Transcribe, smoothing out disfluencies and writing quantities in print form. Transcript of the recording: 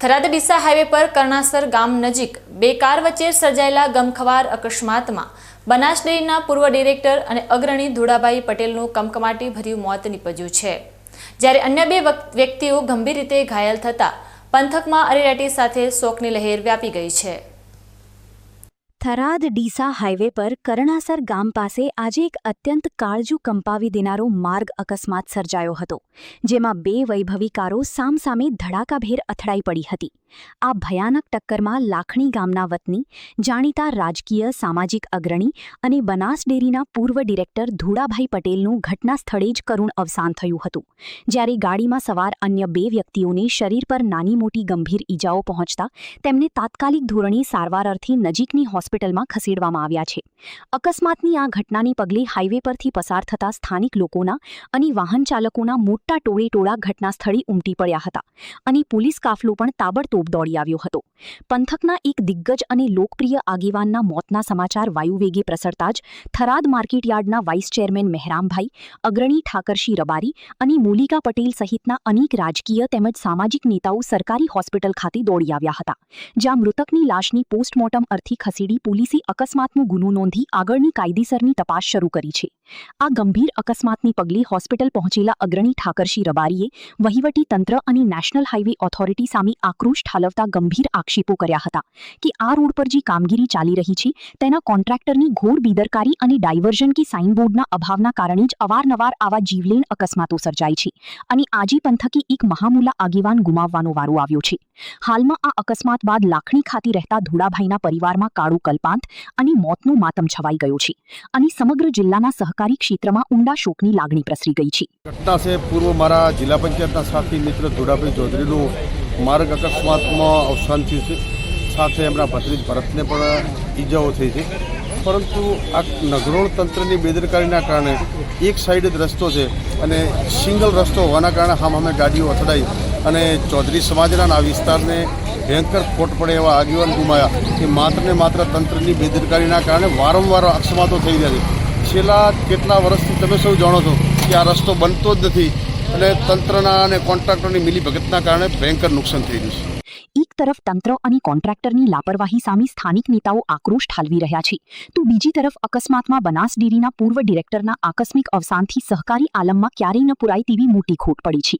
Tharad Deesa highway પર કરણાસર ગામ નજીક બે કાર વચ્ચે સર્જાયેલા ગમખ્વાર અકસ્માતમાં બનાસ ડેરીના પૂર્વ ડિરેક્ટર અને અગ્રણી ધુડાભાઈ પટેલનું કમકમાટી ભર્યું મોત નીપજ્યું છે, જ્યારે અન્ય બે વ્યક્તિઓ ગંભીર રીતે ઘાયલ થતા પંથકમાં અરેરાટી સાથે શોકની લહેર વ્યાપી ગઈ છે। થરાદ ડીસા હાઈવે પર કરણાસર ગામ પાસે આજે એક અત્યંત કાળજુ કંપાવી દેનારો માર્ગ અકસ્માત સર્જાયો હતો, જેમાં બે વૈભવી કારો સામસામે ધડાકાભેર અથડાઈ પડી હતી। આ ભયાનક ટક્કરમાં લાખણી ગામના વતની, જાણીતા રાજકીય સામાજિક અગ્રણી અને બનાસ ડેરીના પૂર્વ ડિરેક્ટર ધુડાભાઈ પટેલનું ઘટના સ્થળે જ કરુણ અવસાન થયું હતું, જ્યારે ગાડીમાં સવાર અન્ય બે વ્યક્તિઓને શરીર પર નાની મોટી ગંભીર ઈજાઓ પહોંચતા તેમને તાત્કાલિક ધોરણે સારવાર અર્થે નજીકની હોસ્પિટલમાં ખસેડવામાં આવ્યા છે। અકસ્માતની આ ઘટનાને પગલે હાઈવે પરથી પસાર થતા સ્થાનિક લોકોના અને વાહન ચાલકોના મોટા ટોળેટોળા ઘટના સ્થળે ઉમટી પડ્યા હતા અને પોલીસ કાફલો પણ તાબડતોબ દોડી આવ્યો હતો। પંથકના એક દિગ્ગજ અને લોકપ્રિય આગેવાનના મોતના સમાચાર વાયુવેગે પ્રસરતા જ થરાદ માર્કેટયાર્ડના વાઇસ ચેરમેન મહેરામભાઈ, અગ્રણી ઠાકરશી રબારી અને મોલિકા પટેલ સહિતના અનેક રાજકીય તેમજ સામાજિક નેતાઓ સરકારી હોસ્પિટલ ખાતે દોડી આવ્યા હતા, જ્યાં મૃતકની લાશની પોસ્ટમોર્ટમ અર્થે ખસેડી પોલીસે અકસ્માતનો ગુનો નોંધી આગળની કાયદેસરની તપાસ શરૂ કરી છે। આ ગંભીર અકસ્માતને પગલે હોસ્પિટલ પહોંચેલા અગ્રણી ઠાકરશી રબારીએ વહીવટી તંત્ર અને નેશનલ હાઈવે ઓથોરિટી સામે આક્રોશ ઠાલવતા ગંભીર આક્ષેપો કર્યા હતા કે આ રોડ પર જે કામગીરી ચાલી રહી છે તેના કોન્ટ્રાક્ટરની ઘોર બેદરકારી અને ડાયવર્ઝન કે સાઇનબોર્ડના અભાવના કારણે જ અવારનવાર આવા જીવલેણ અકસ્માતો સર્જાય છે અને આજે પંથકે એક મહામુલા આગેવાન ગુમાવવાનો વારો આવ્યો છે। હાલમાં આ અકસ્માત બાદ લાખણી ખાતે રહેતા ધુડાભાઈના પરિવારમાં કાળો કલ્પાંત અને મોતનો માતમ છવાઈ ગયો છે અને સમગ્ર જિલ્લાના સહકારી ક્ષેત્રમાં ઊંડા શોકની લાગણી પ્રસરી ગઈ છે। ઘટના છે પૂર્વ મારા જિલ્લા પંચાયતના સાથી મિત્ર ધુડાભાઈ ચૌધરીનું માર્ગ અકસ્માતમાં અવસાન થયું છે, સાથે એમના ભત્રીજ ભરતને પણ ઈજાઓ થઈ છે, પરંતુ આ નગરોળ તંત્રની બેદરકારીના કારણે એક સાઈડ જ રસ્તો છે અને સિંગલ રસ્તો હોવાના કારણે સામે ગાડીઓ અથડાઈ અને ચૌધરી સમાજના આ વિસ્તારને ભયંકર ખોટ પડે એવા આગેવાન ગુમાયા કે માત્ર ને માત્ર તંત્રની બેદરકારીના કારણે વારંવાર અકસ્માતો થઈ રહ્યા છે। છેલ્લા કેટલા વર્ષથી તમે સૌ જાણો છો કે આ રસ્તો બનતો જ નથી અને તંત્રના અને કોન્ટ્રાક્ટરની મિલીભગતના કારણે ભયંકર નુકસાન થઈ રહ્યું છે। એક તરફ તંત્ર અને કોન્ટ્રાક્ટરની લાપરવાહી સામે સ્થાનિક નેતાઓ આક્રોશ ઠાલવી રહ્યા છે, તો બીજી તરફ અકસ્માતમાં બનાસ ડેરીના પૂર્વ ડિરેક્ટરના આકસ્મિક અવસાનથી સહકારી આલમમાં ક્યારેય ન પુરાય તેવી મોટી ખોટ પડી છે।